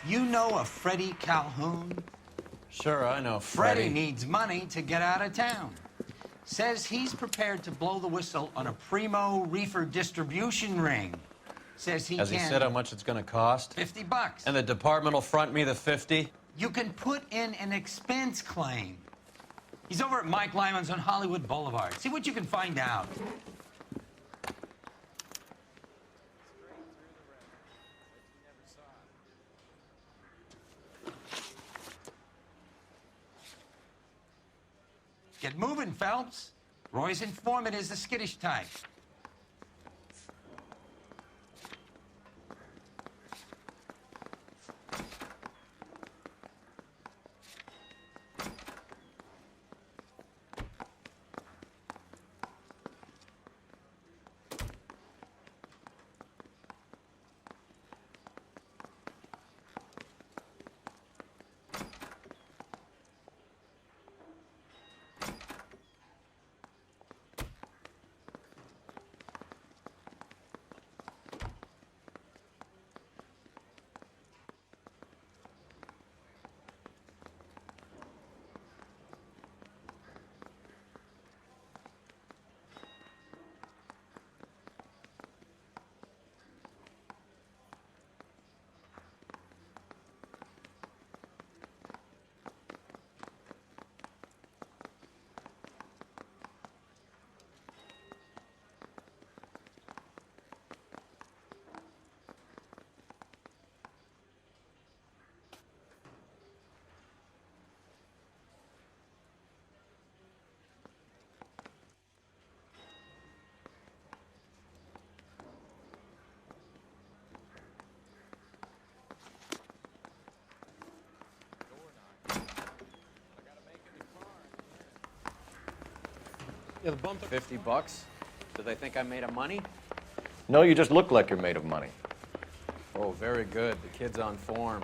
You know a Freddie Calhoun? Sure, I know Freddie needs money to get out of town. Says he's prepared to blow the whistle on a primo reefer distribution ring. Says he Has he said how much it's going to cost? $50. And the department will front me the 50? You can put in an expense claim. He's over at Mike Lyman's on Hollywood Boulevard. See what you can find out. Get moving, Phelps. Roy's informant is the skittish type. Yeah, the bump. $50? Do they think I'm made of money? No, you just look like you're made of money. Oh, very good. The kid's on form.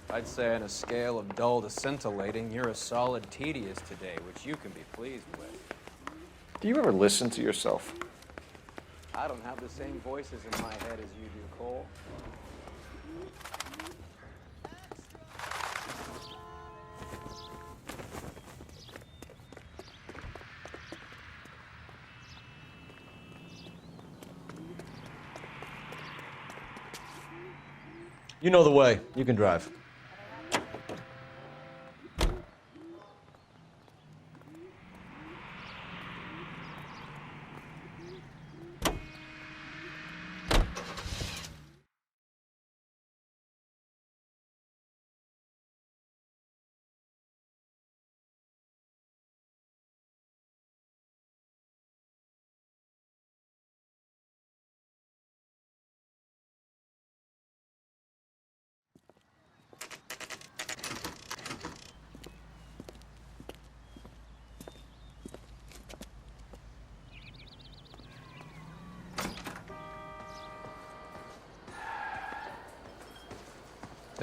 I'd say on a scale of dull to scintillating, you're a solid tedious today, which you can be pleased with. Do you ever listen to yourself? I don't have the same voices in my head as you do, Cole. You know the way. You can drive.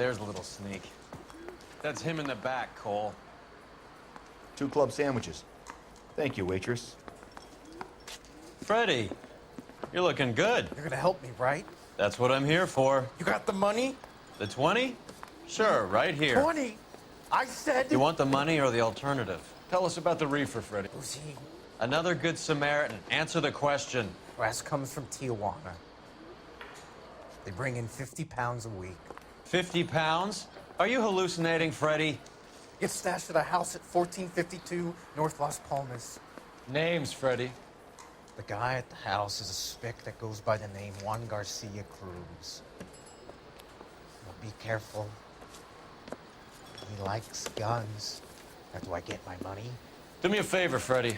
There's a little sneak. That's him in the back, Cole. 2 club sandwiches. Thank you, waitress. Freddie, you're looking good. You're gonna help me, right? That's what I'm here for. You got the money? The 20? Sure, right here. 20? I said... You want the money or the alternative? Tell us about the reefer, Freddie. Who's he? Another good Samaritan. Answer the question. Brass comes from Tijuana. They bring in 50 pounds a week. 50 pounds? Are you hallucinating, Freddie? Gets stashed at a house at 1452 North Las Palmas. Names, Freddie. The guy at the house is a spick that goes by the name Juan Garcia Cruz. Well, be careful. He likes guns. How do I get my money? Do me a favor, Freddie.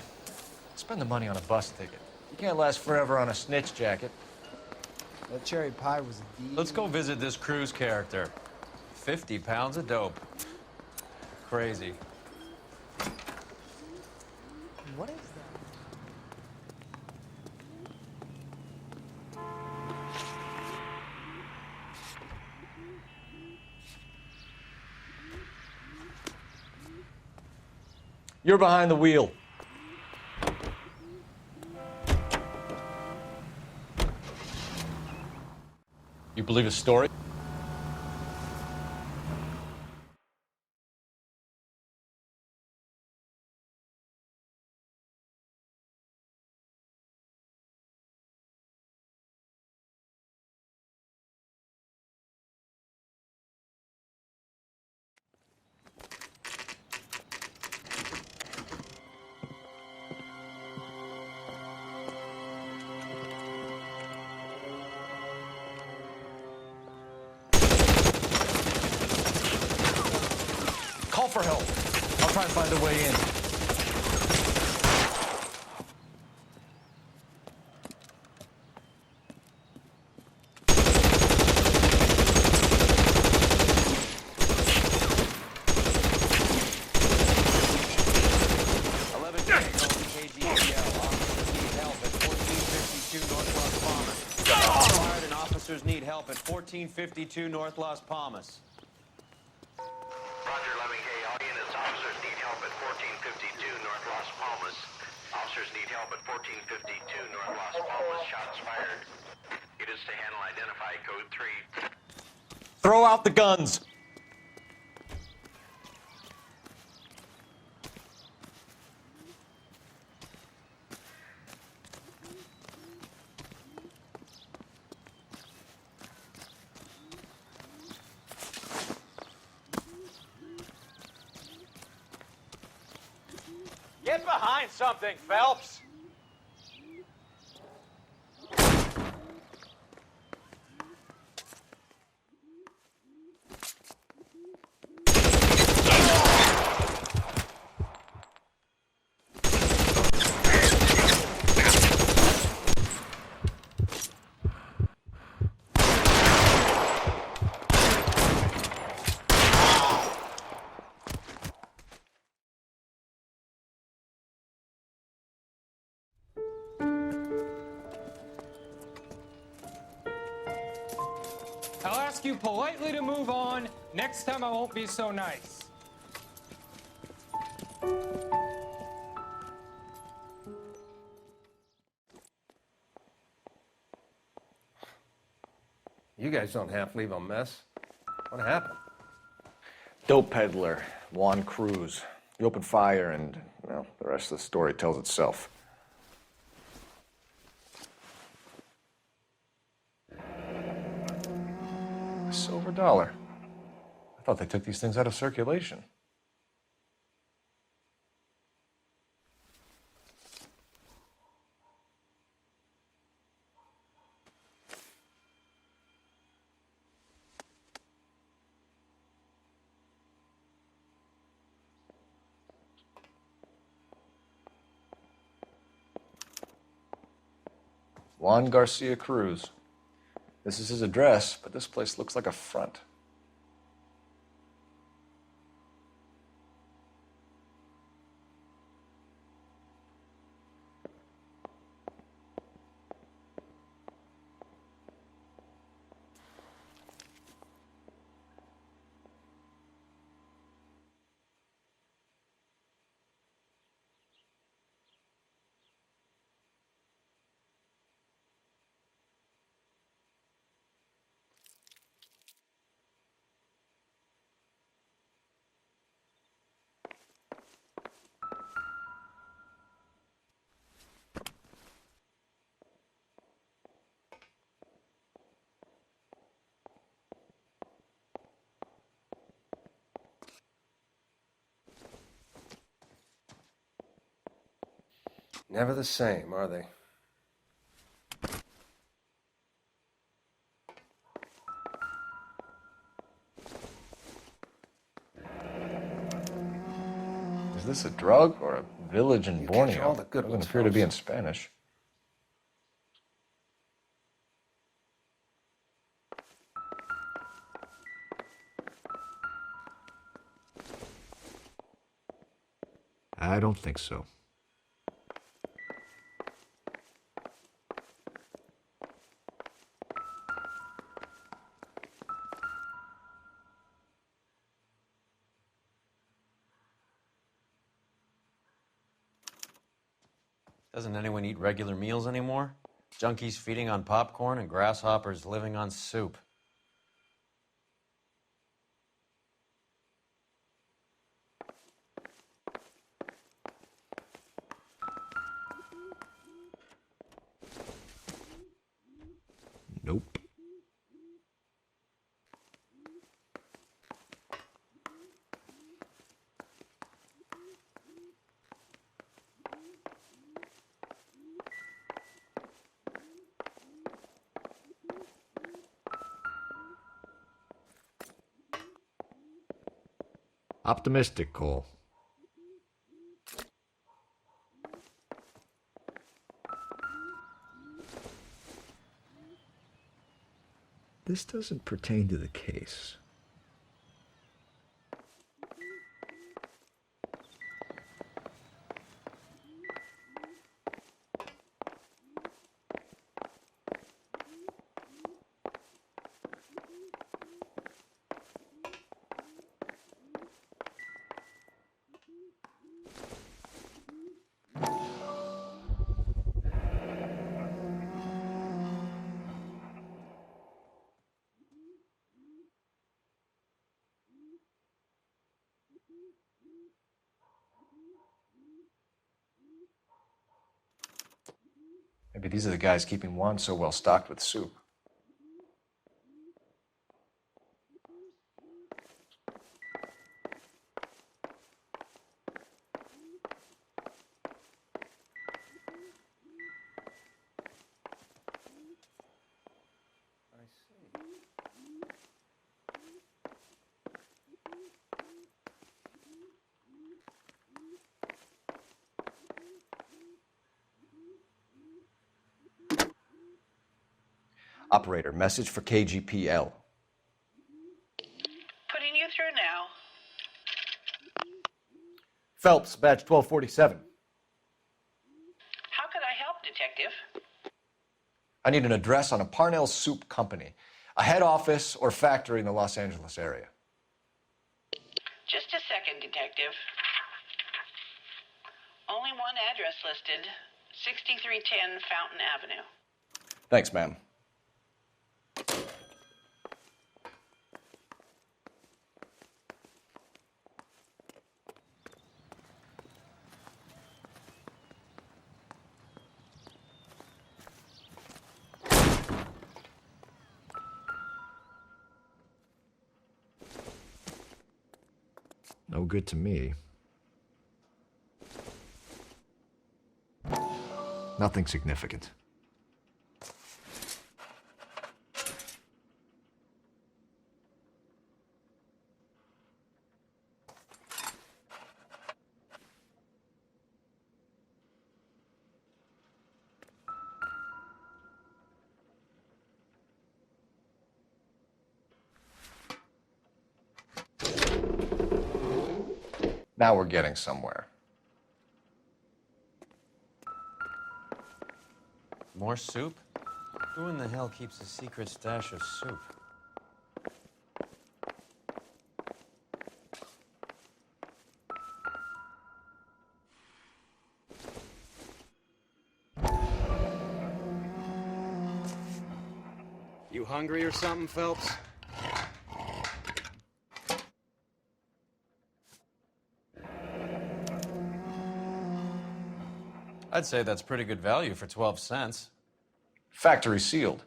Spend the money on a bus ticket. You can't last forever on a snitch jacket. That cherry pie was a D. Let's go visit this Cruz character. 50 pounds of dope. Crazy. What is that? You're behind the wheel. You believe his story? for help. I'll try and find a way in. Officers need help at 1452 North Las Palmas. Roger, 11K. All units, officers need help at 1452 North Las Palmas. Officers need help at 1452 North Las Palmas. Shots fired. It is to handle identify code 3. Throw out the guns! Get behind something, Phelps! I'll ask you politely to move on. Next time I won't be so nice. You guys don't half leave a mess. What happened? Dope peddler, Juan Cruz. He opened fire and, well, the rest of the story tells itself. A silver dollar. I thought they took these things out of circulation. Juan Garcia Cruz. This is his address, but this place looks like a front. Never the same, are they? Is this a drug or a village in You catch Borneo? all the good Doesn't ones, appear to be in Phelps. Spanish. I don't think so. Doesn't anyone eat regular meals anymore? Junkies feeding on popcorn and grasshoppers living on soup. Nope. Optimistic, Cole. This doesn't pertain to the case. Maybe these are the guys keeping Juan so well stocked with soup. Operator, message for KGPL. Putting you through now. Phelps, badge 1247. How could I help, Detective? I need an address on a Parnell Soup Company, a head office or factory in the Los Angeles area. Just a second, Detective. Only one address listed, 6310 Fountain Avenue. Thanks, ma'am. No good to me. Nothing significant. Now we're getting somewhere. More soup? Who in the hell keeps a secret stash of soup? You hungry or something, Phelps? I'd say that's pretty good value for 12 cents. Factory sealed.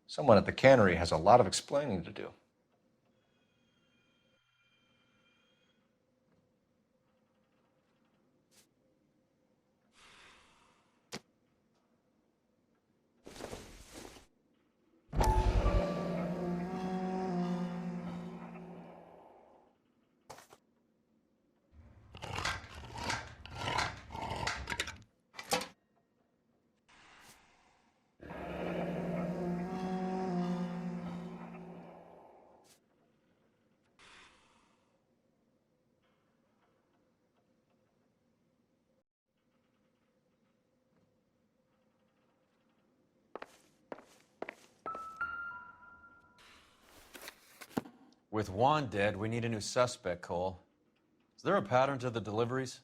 Someone at the cannery has a lot of explaining to do. With Juan dead, we need a new suspect, Cole. Is there a pattern to the deliveries?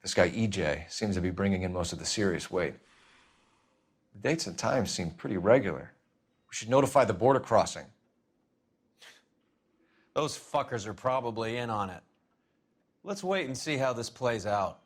This guy, EJ, seems to be bringing in most of the serious weight. The dates and times seem pretty regular. We should notify the border crossing. Those fuckers are probably in on it. Let's wait and see how this plays out.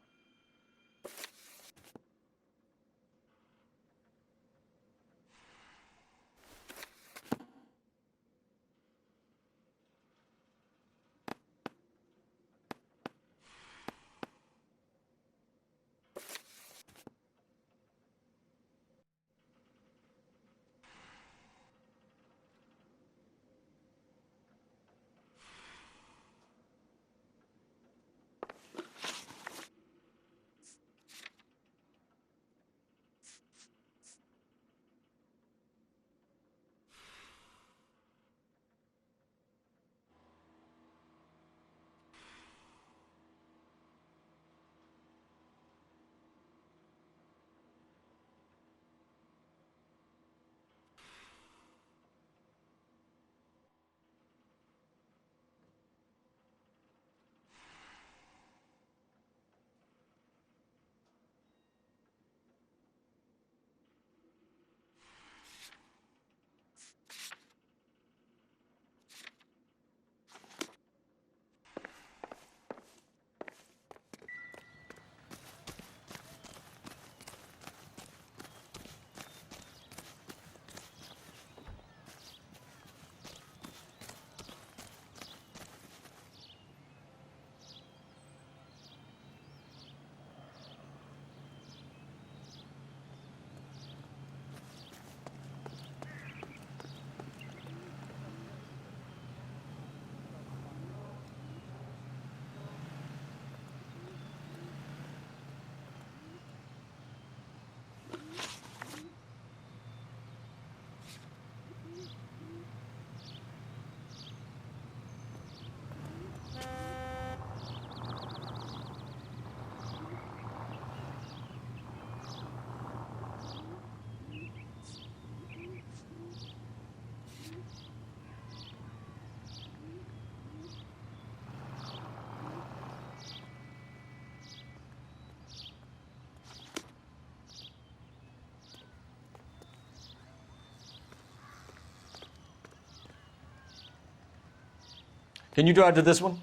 Can you drive to this one?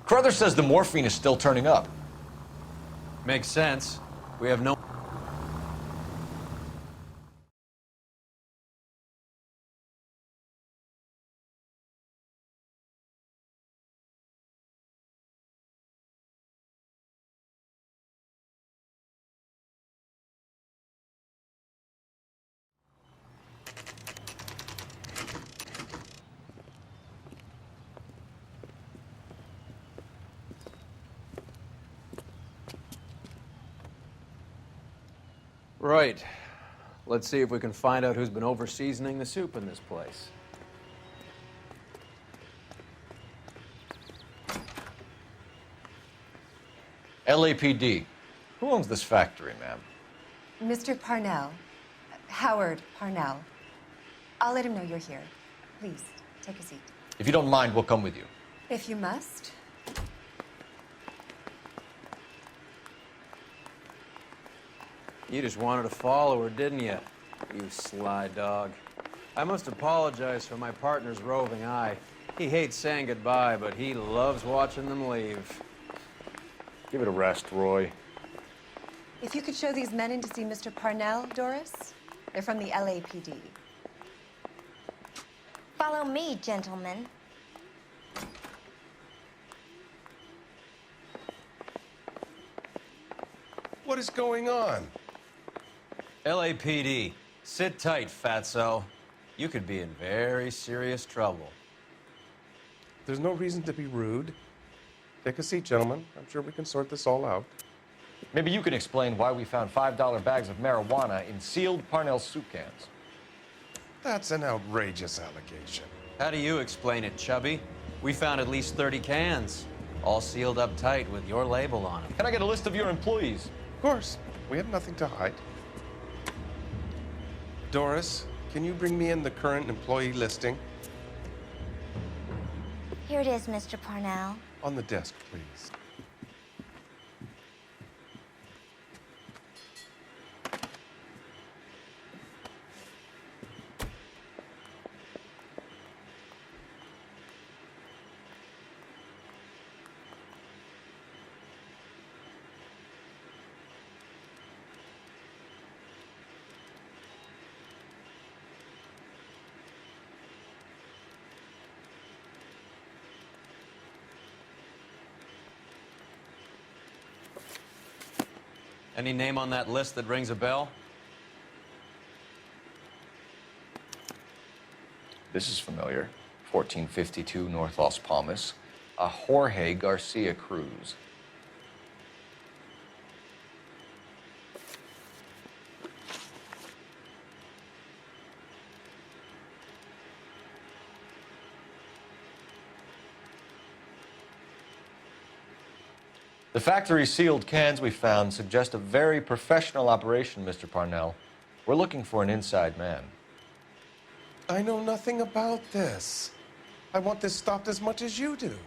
Carruthers says the morphine is still turning up. Makes sense. We have no... Right. Let's see if we can find out who's been over-seasoning the soup in this place. LAPD. Who owns this factory, ma'am? Mr. Parnell. Howard Parnell. I'll let him know you're here. Please, take a seat. If you don't mind, we'll come with you. If you must. You just wanted a follower, didn't you? You sly dog. I must apologize for my partner's roving eye. He hates saying goodbye, but he loves watching them leave. Give it a rest, Roy. If you could show these men in to see Mr. Parnell, Doris. They're from the LAPD. Follow me, gentlemen. What is going on? LAPD, sit tight, fatso. You could be in very serious trouble. There's no reason to be rude. Take a seat, gentlemen. I'm sure we can sort this all out. Maybe you can explain why we found $5 bags of marijuana in sealed Parnell soup cans. That's an outrageous allegation. How do you explain it, Chubby? We found at least 30 cans, all sealed up tight with your label on them. Can I get a list of your employees? Of course. We have nothing to hide. Doris, can you bring me in the current employee listing? Here it is, Mr. Parnell. On the desk, please. Any name on that list that rings a bell? This is familiar. 1452 North Las Palmas. A Jorge Garcia Cruz. The factory sealed cans we found suggest a very professional operation, Mr. Parnell. We're looking for an inside man. I know nothing about this. I want this stopped as much as you do.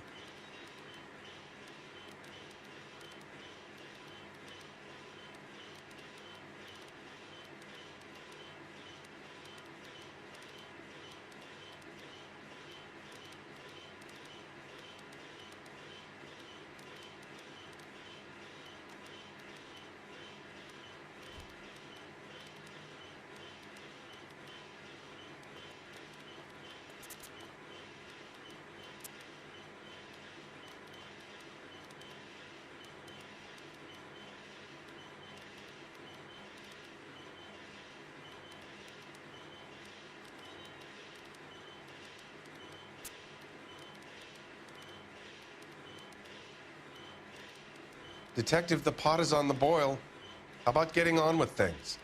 Detective, the pot is on the boil. How about getting on with things?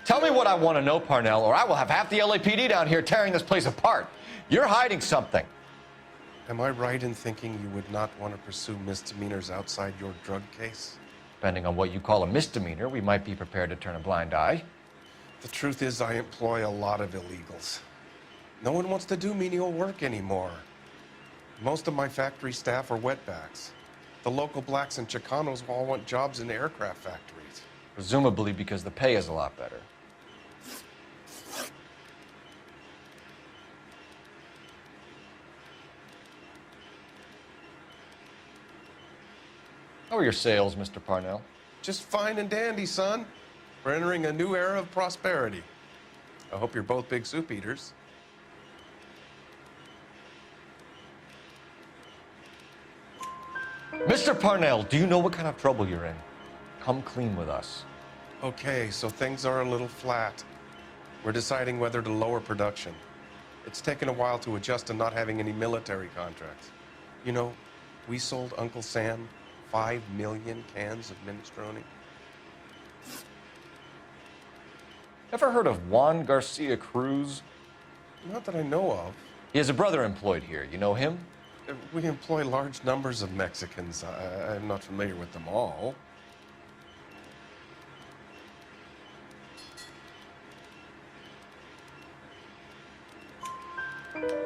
Tell me what I want to know, Parnell, or I will have half the LAPD down here tearing this place apart. You're hiding something. Am I right in thinking you would not want to pursue misdemeanors outside your drug case? Depending on what you call a misdemeanor, we might be prepared to turn a blind eye. The truth is, I employ a lot of illegals. No one wants to do menial work anymore. Most of my factory staff are wetbacks. The local blacks and Chicanos all want jobs in aircraft factories. Presumably because the pay is a lot better. How are your sales, Mr. Parnell? Just fine and dandy, son. We're entering a new era of prosperity. I hope you're both big soup eaters. Mr. Parnell, do you know what kind of trouble you're in? Come clean with us. Okay, so things are a little flat. We're deciding whether to lower production. It's taken a while to adjust to not having any military contracts. You know, we sold Uncle Sam 5 million cans of minestrone. Ever heard of Juan Garcia Cruz? Not that I know of. He has a brother employed here. You know him? We employ large numbers of Mexicans. I'm not familiar with them all.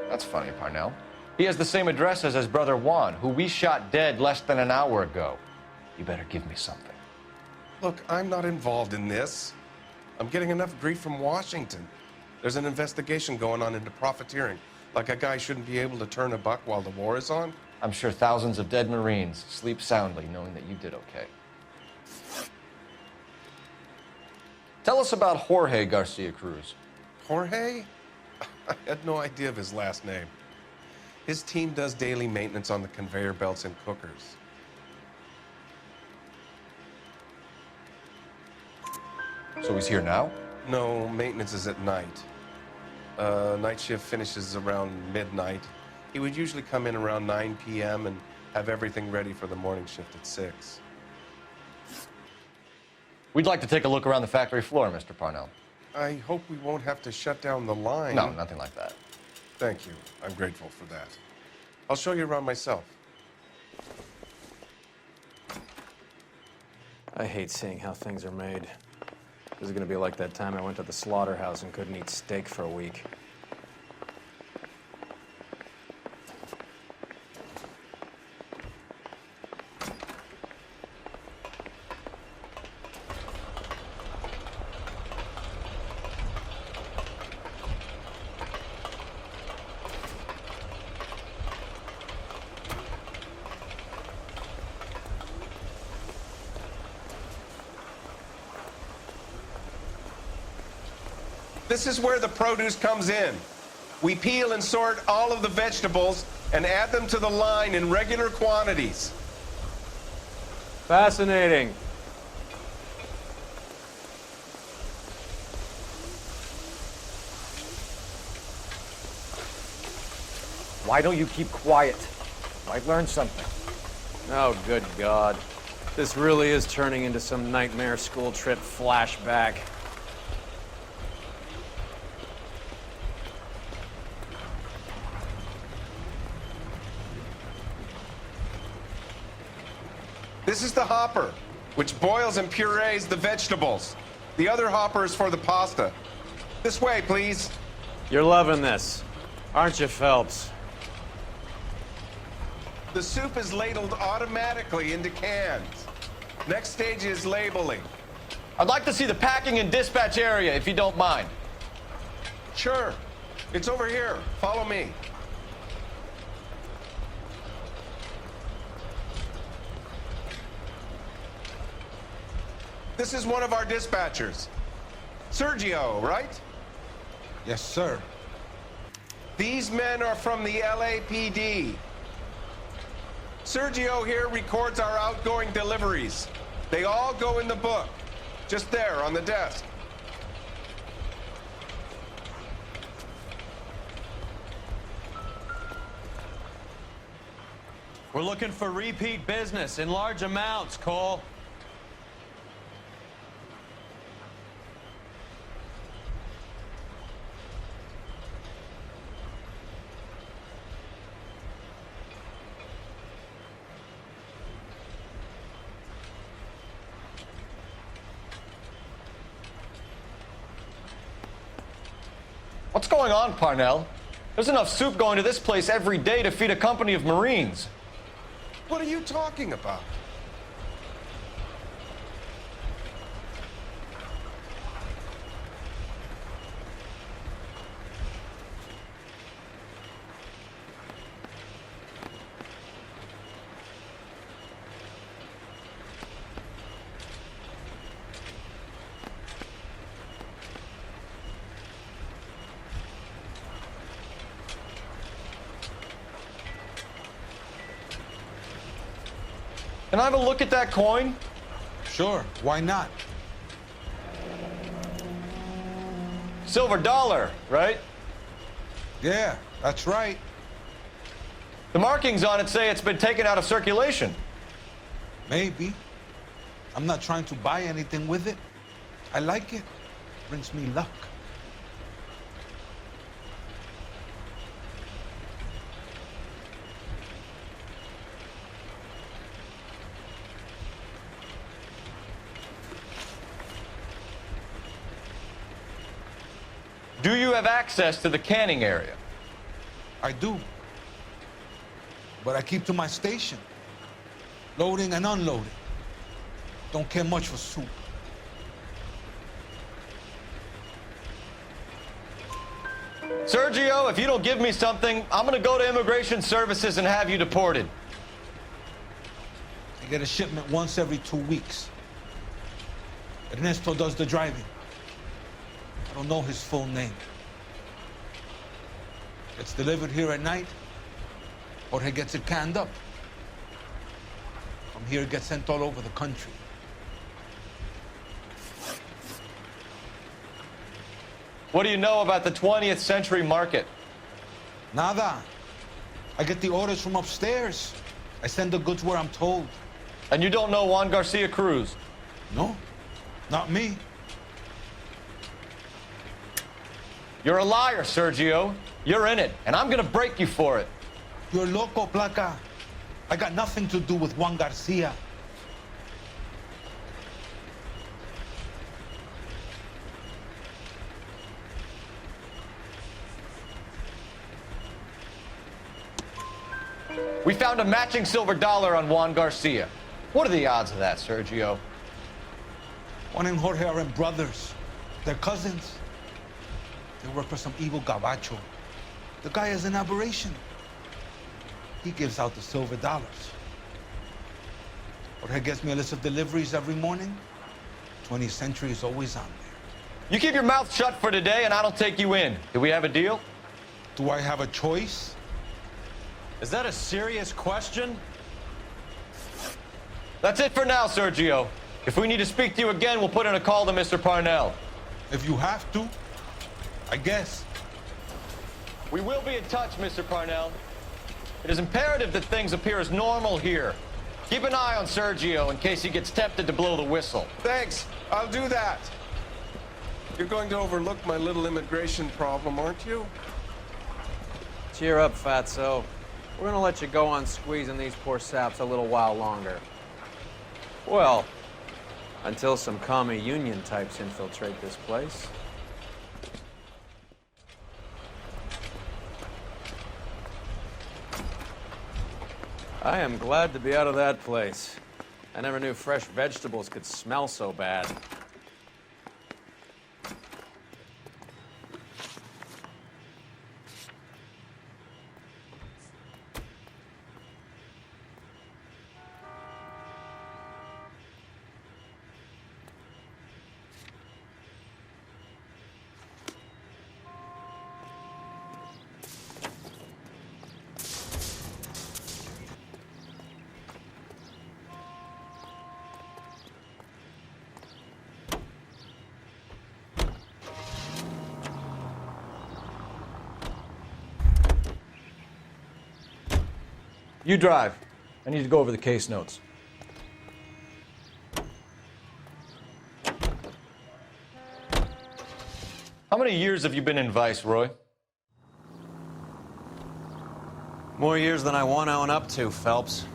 That's funny, Parnell. He has the same address as his brother Juan, who we shot dead less than an hour ago. You better give me something. Look, I'm not involved in this. I'm getting enough grief from Washington. There's an investigation going on into profiteering. Like a guy shouldn't be able to turn a buck while the war is on. I'm sure thousands of dead Marines sleep soundly knowing that you did okay. Tell us about Jorge Garcia Cruz. Jorge? I had no idea of his last name. His team does daily maintenance on the conveyor belts and cookers. So he's here now? No, maintenance is at night. Night shift finishes around midnight. He would usually come in around 9 p.m. and have everything ready for the morning shift at 6. We'd like to take a look around the factory floor, Mr. Parnell. I hope we won't have to shut down the line. No, nothing like that. Thank you. I'm grateful for that. I'll show you around myself. I hate seeing how things are made. This is gonna be like that time I went to the slaughterhouse and couldn't eat steak for a week. This is where the produce comes in. We peel and sort all of the vegetables and add them to the line in regular quantities. Fascinating. Why don't you keep quiet? Might learn something. Oh, good God. This really is turning into some nightmare school trip flashback. This is the hopper, which boils and purees the vegetables. The other hopper is for the pasta. This way, please. You're loving this, aren't you, Phelps? The soup is ladled automatically into cans. Next stage is labeling. I'd like to see the packing and dispatch area, if you don't mind. Sure. It's over here. Follow me. This is one of our dispatchers. Sergio, right? Yes, sir. These men are from the LAPD. Sergio here records our outgoing deliveries. They all go in the book, just there on the desk. We're looking for repeat business in large amounts, Cole. What's going on, Parnell? There's enough soup going to this place every day to feed a company of Marines. What are you talking about? Can I have a look at that coin? Sure, why not? Silver dollar, right? Yeah, that's right. The markings on it say it's been taken out of circulation. Maybe. I'm not trying to buy anything with it. I like it. Brings me luck. Do you have access to the canning area? I do. But I keep to my station. Loading and unloading. Don't care much for soup. Sergio, if you don't give me something, I'm gonna go to Immigration Services and have you deported. I get a shipment once every 2 weeks. Ernesto does the driving. I don't know his full name. It's delivered here at night, or he gets it canned up. From here, it gets sent all over the country. What do you know about the 20th century market? Nada. I get the orders from upstairs. I send the goods where I'm told. And you don't know Juan Garcia Cruz? No, not me. You're a liar, Sergio. You're in it, and I'm gonna break you for it. You're loco, Placa. I got nothing to do with Juan Garcia. We found a matching silver dollar on Juan Garcia. What are the odds of that, Sergio? Juan and Jorge aren't brothers. They're cousins. They work for some evil gabacho. The guy is an aberration. He gives out the silver dollars. Jorge gets me a list of deliveries every morning. 20th Century is always on there. You keep your mouth shut for today and I don't take you in. Do we have a deal? Do I have a choice? Is that a serious question? That's it for now, Sergio. If we need to speak to you again, we'll put in a call to Mr. Parnell. If you have to, I guess. We will be in touch, Mr. Parnell. It is imperative that things appear as normal here. Keep an eye on Sergio in case he gets tempted to blow the whistle. Thanks. I'll do that. You're going to overlook my little immigration problem, aren't you? Cheer up, fatso. We're gonna let you go on squeezing these poor saps a little while longer. Well, until some commie union types infiltrate this place. I am glad to be out of that place. I never knew fresh vegetables could smell so bad. You drive. I need to go over the case notes. How many years have you been in Vice, Roy? More years than I want to own up to, Phelps.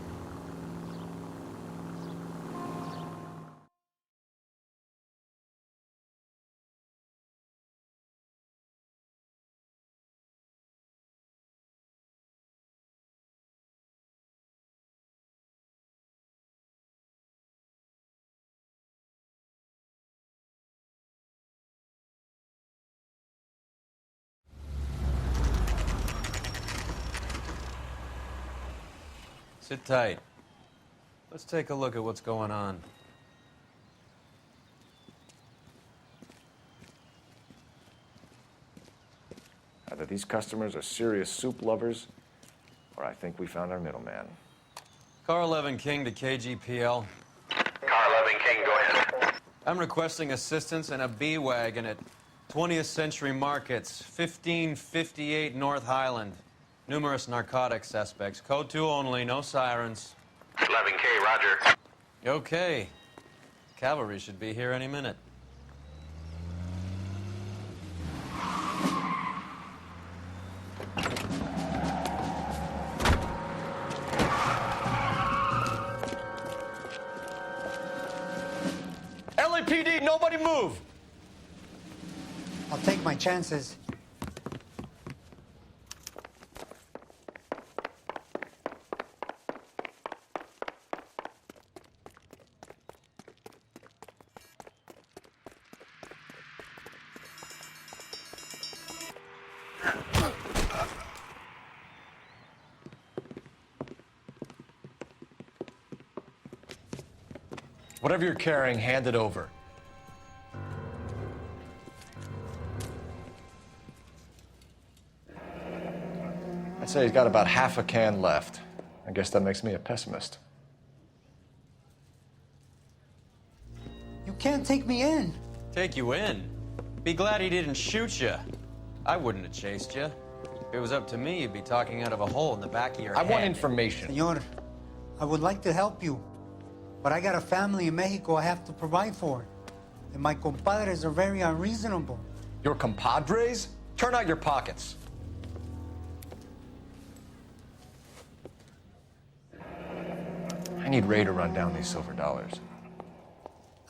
Sit tight. Let's take a look at what's going on. Either these customers are serious soup lovers, or I think we found our middleman. Car 11 King to KGPL. Car 11 King, go ahead. I'm requesting assistance in a B-Wagon at 20th Century Markets, 1558 North Highland. Numerous narcotic suspects. Code 2 only, no sirens. 11K, roger. Okay. Cavalry should be here any minute. LAPD, nobody move! I'll take my chances. Whatever you're carrying, hand it over. I'd say he's got about half a can left. I guess that makes me a pessimist. You can't take me in. Take you in? Be glad he didn't shoot you. I wouldn't have chased you. If it was up to me, you'd be talking out of a hole in the back of your head. I want information. Senor, I would like to help you, but I got a family in Mexico I have to provide for. And my compadres are very unreasonable. Your compadres? Turn out your pockets. I need Ray to run down these silver dollars.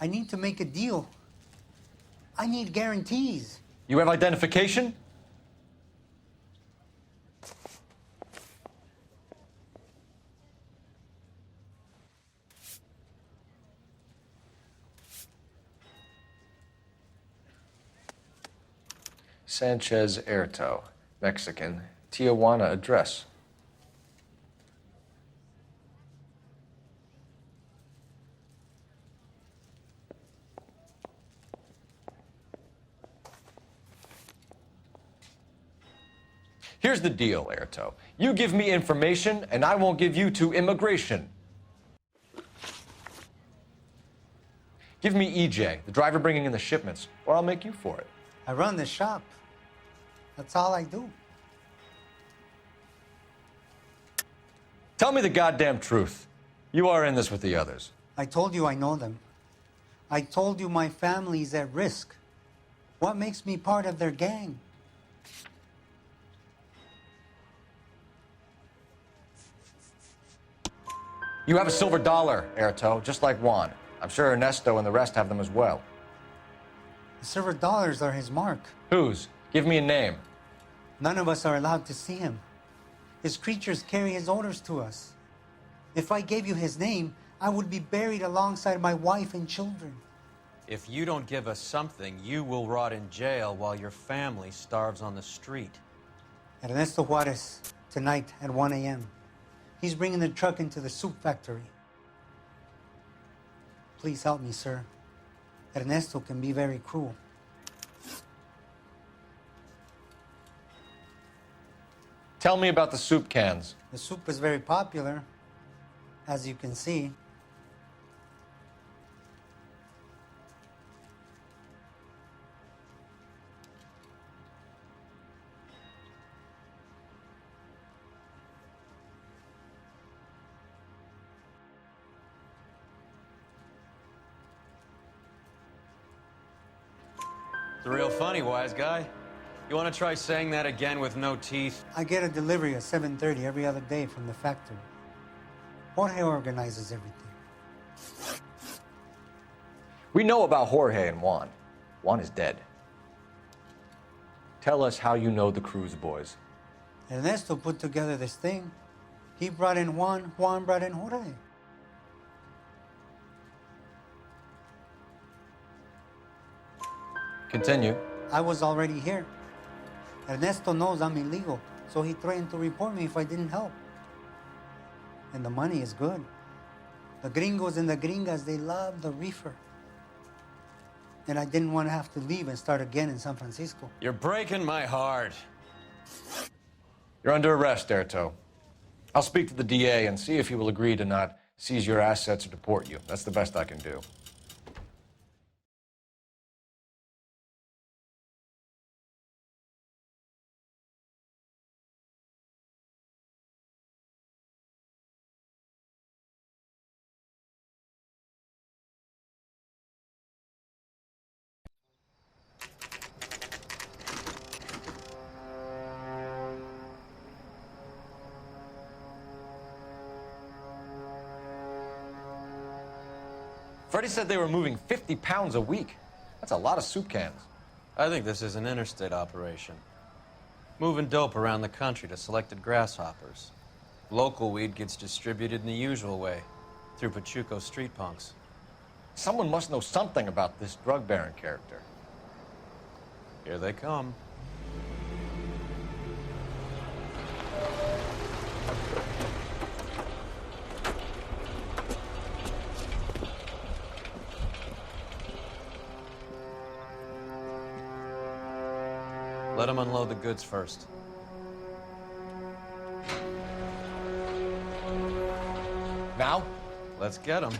I need to make a deal. I need guarantees. You have identification? Sanchez Erto, Mexican, Tijuana address. Here's the deal, Erto. You give me information, and I won't give you to immigration. Give me EJ, the driver bringing in the shipments, or I'll make you for it. I run the shop. That's all I do. Tell me the goddamn truth. You are in this with the others. I told you I know them. I told you my family's at risk. What makes me part of their gang? You have a silver dollar, Erto, just like Juan. I'm sure Ernesto and the rest have them as well. The silver dollars are his mark. Whose? Give me a name. None of us are allowed to see him. His creatures carry his orders to us. If I gave you his name, I would be buried alongside my wife and children. If you don't give us something, you will rot in jail while your family starves on the street. Ernesto Juarez, tonight at 1 a.m. He's bringing the truck into the soup factory. Please help me, sir. Ernesto can be very cruel. Tell me about the soup cans. The soup is very popular, as you can see. It's real funny, wise guy. You want to try saying that again with no teeth? I get a delivery at 7:30 every other day from the factory. Jorge organizes everything. We know about Jorge and Juan. Juan is dead. Tell us how you know the Cruz boys. Ernesto put together this thing. He brought in Juan, Juan brought in Jorge. Continue. I was already here. Ernesto knows I'm illegal, so he threatened to report me if I didn't help. And the money is good. The gringos and the gringas, they love the reefer. And I didn't want to have to leave and start again in San Francisco. You're breaking my heart. You're under arrest, Erto. I'll speak to the DA and see if he will agree to not seize your assets or deport you. That's the best I can do. Freddie said they were moving 50 pounds a week. That's a lot of soup cans. I think this is an interstate operation. Moving dope around the country to selected grasshoppers. Local weed gets distributed in the usual way, through Pachuco street punks. Someone must know something about this drug baron character. Here they come. Let them unload the goods first. Now? Let's get them.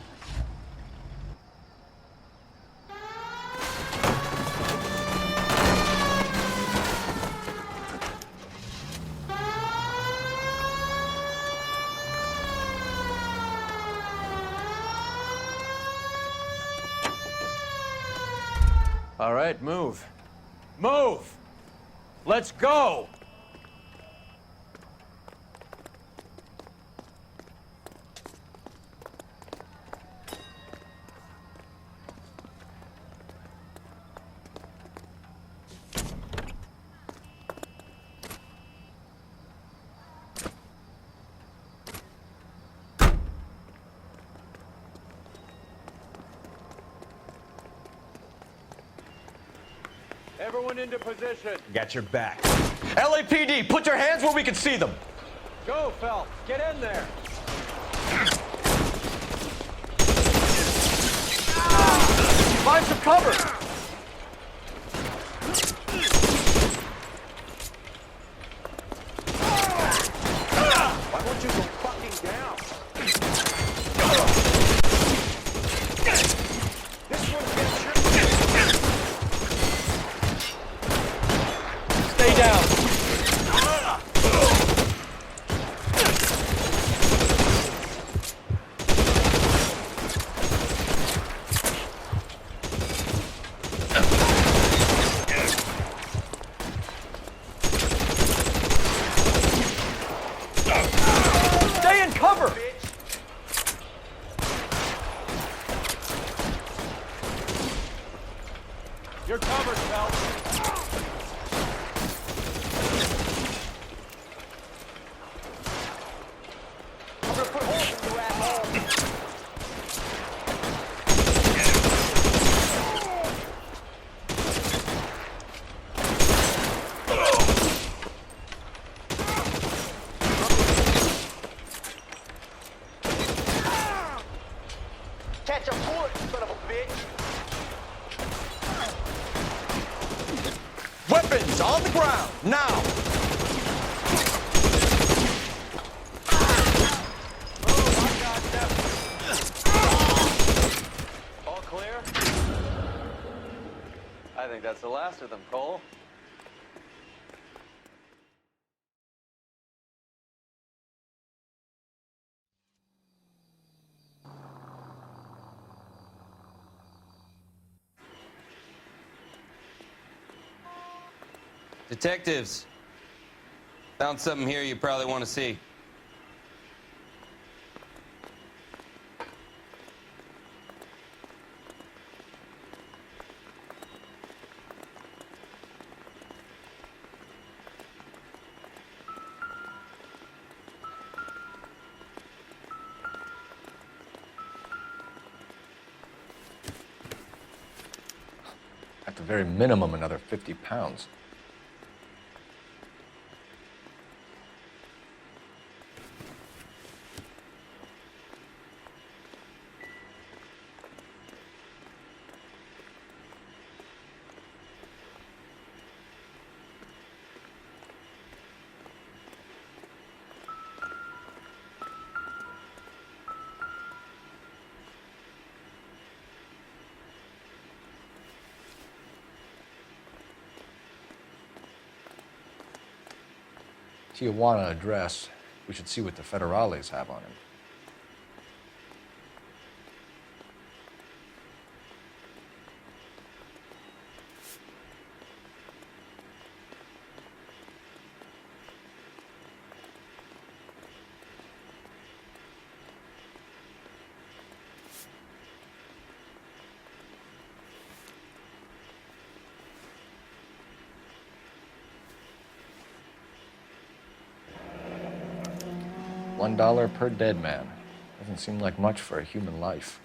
All right, move. Move! Let's go! Everyone into position. Got your back. LAPD, put your hands where we can see them. Go, Phelps. Get in there. Find some cover. Why won't you go fucking down? This one's getting Stay down. Stay in cover. You're covered, Phelps. I'm gonna put holes in your asshole. Catch a bullet, son of a bitch! Weapons on the ground, now! All clear? I think that's the last of them, Cole. Detectives, found something here you probably want to see. At the very minimum, another 50 pounds. Tijuana address. We should see what the federales have on him. $1 per dead man. Doesn't seem like much for a human life.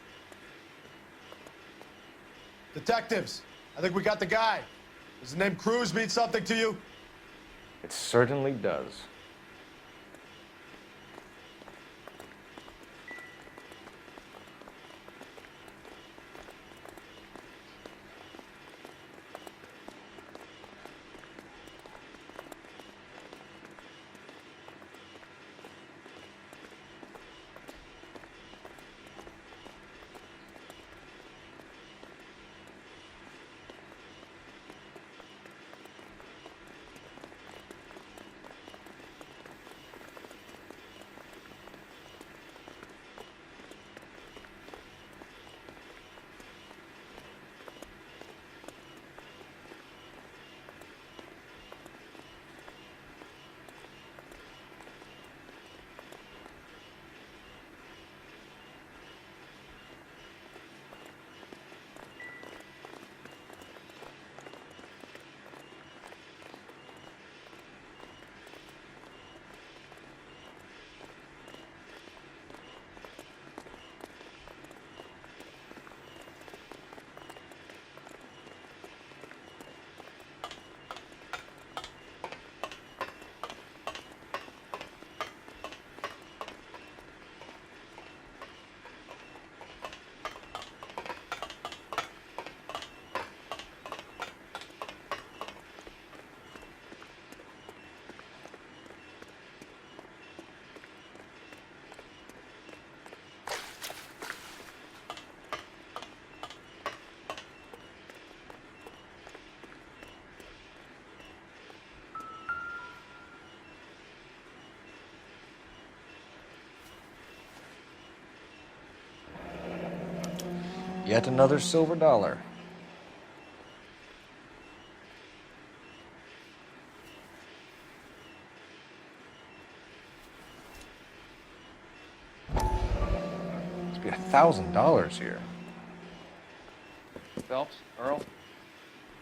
Detectives, I think we got the guy. Does the name Cruz mean something to you? It certainly does. Yet another silver dollar. Must be $1,000 here. Phelps, Earl,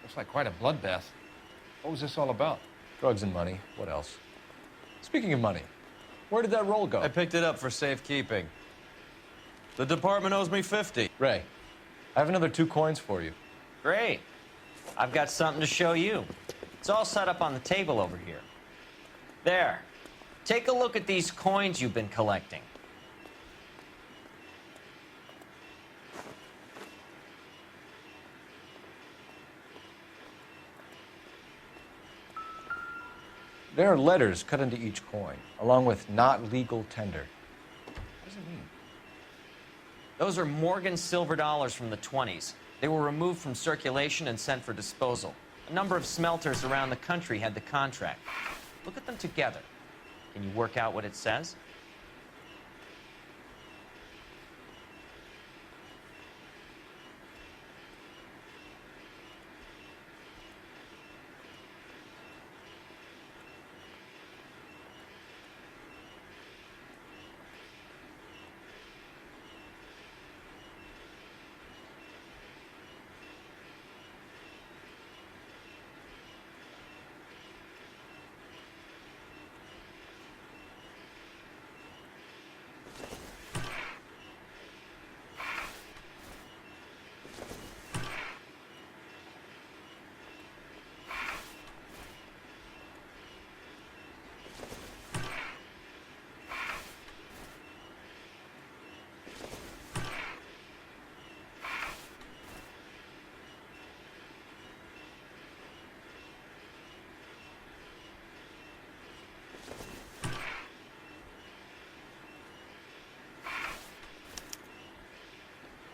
looks like quite a bloodbath. What was this all about? Drugs and money. What else? Speaking of money, where did that roll go? I picked it up for safekeeping. The department owes me 50. Ray, I have another 2 coins for you. Great. I've got something to show you. It's all set up on the table over here. There. Take a look at these coins you've been collecting. There are letters cut into each coin, along with not legal tender. What does it mean? Those are Morgan silver dollars from the 20s. They were removed from circulation and sent for disposal. A number of smelters around the country had the contract. Look at them together. Can you work out what it says?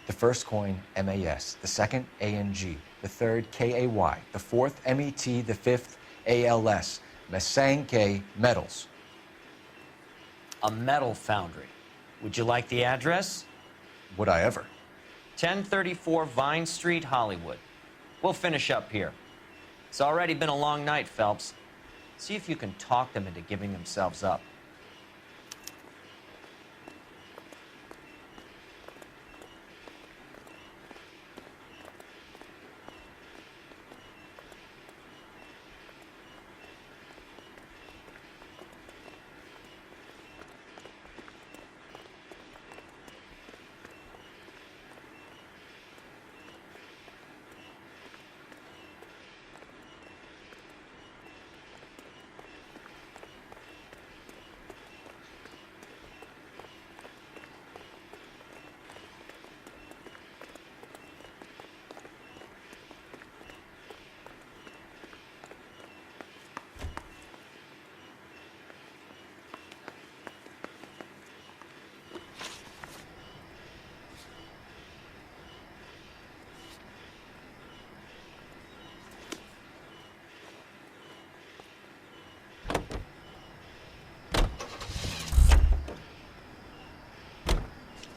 The first coin, MAS. The second, ANG. The third, KAY. The fourth, MET. The fifth, ALS. Masanke Metals. A metal foundry. Would you like the address? Would I ever? 1034 Vine Street, Hollywood. We'll finish up here. It's already been a long night, Phelps. See if you can talk them into giving themselves up.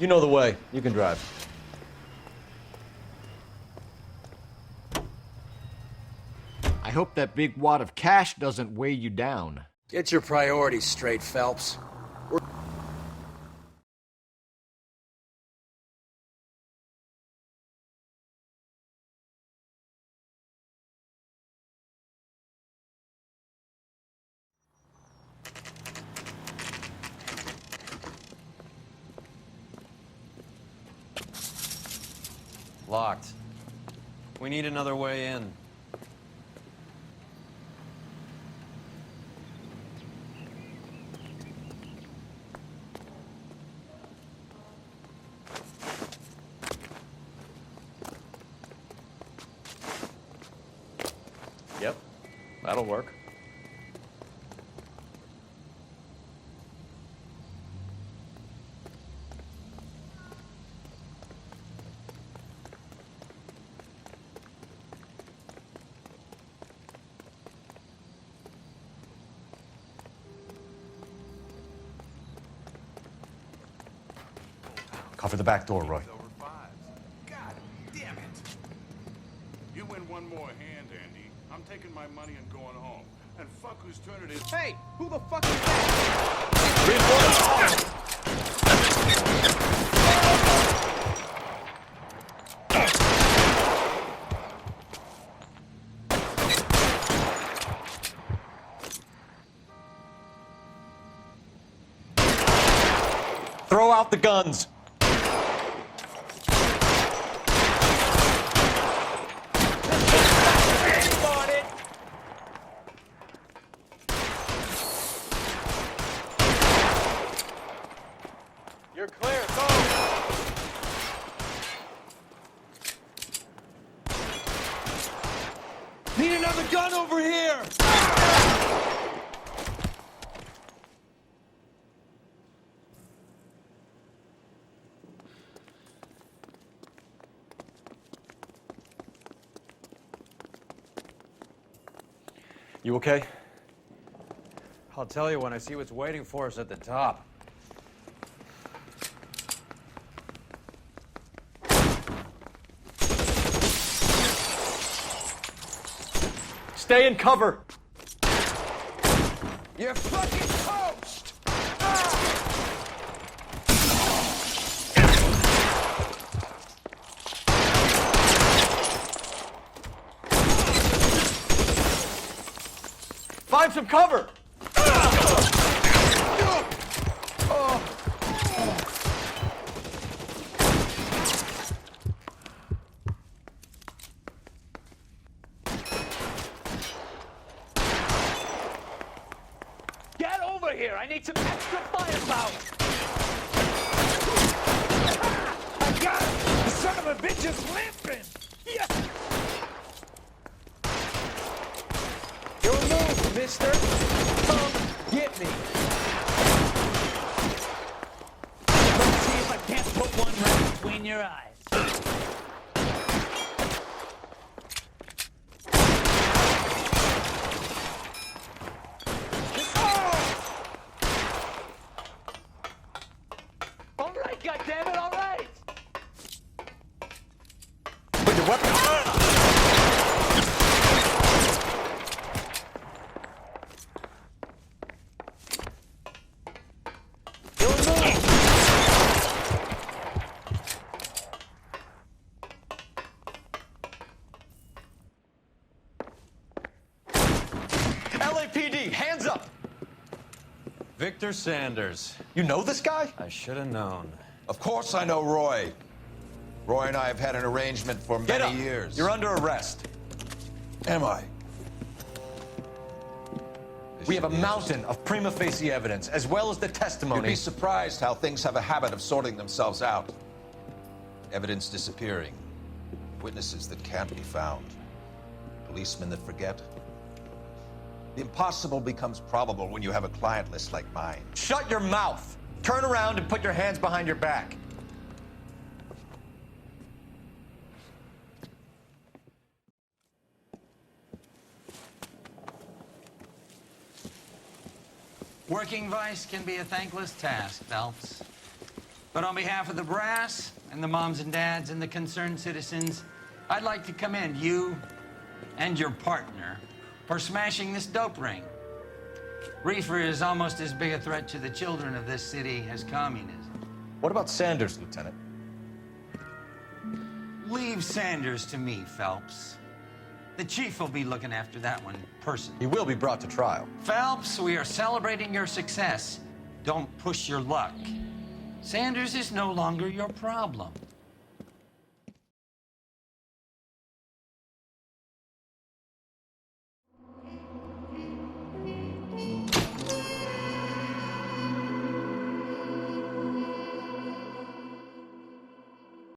You know the way. You can drive. I hope that big wad of cash doesn't weigh you down. Get your priorities straight, Phelps. Locked. We need another way in. Yep, that'll work. Cover the back door, Roy. God, more hand, Andy. I'm taking my money and going home. And fuck whose turn it is. Hey, who the fuck is that? Throw out the guns. You're clear. Go. Need another gun over here! You okay? I'll tell you when I see what's waiting for us at the top. Stay in cover. You're fucking toast! Find some cover. Get over here! I need some extra firepower! I got it! The son of a bitch is limping! Yeah. Your move, mister! Come get me! Let's see if I can't put one right between your eyes. All right, goddammit, all right! Put your weapon. LAPD, hands up! Victor Sanders. You know this guy? I should have known. Of course I know Roy. Roy and I have had an arrangement for Get many up. years. You're under arrest. Am I? We have a mountain of prima facie evidence, as well as the testimony. You'd be surprised how things have a habit of sorting themselves out. Evidence disappearing. Witnesses that can't be found. Policemen that forget. The impossible becomes probable when you have a client list like mine. Shut your mouth! Turn around and put your hands behind your back. Working vice can be a thankless task, Phelps. But on behalf of the brass and the moms and dads and the concerned citizens, I'd like to commend you and your partner for smashing this dope ring. Reefer is almost as big a threat to the children of this city as communism. What about Sanders, Lieutenant? Leave Sanders to me, Phelps. The chief will be looking after that one personally. He will be brought to trial. Phelps, we are celebrating your success. Don't push your luck. Sanders is no longer your problem.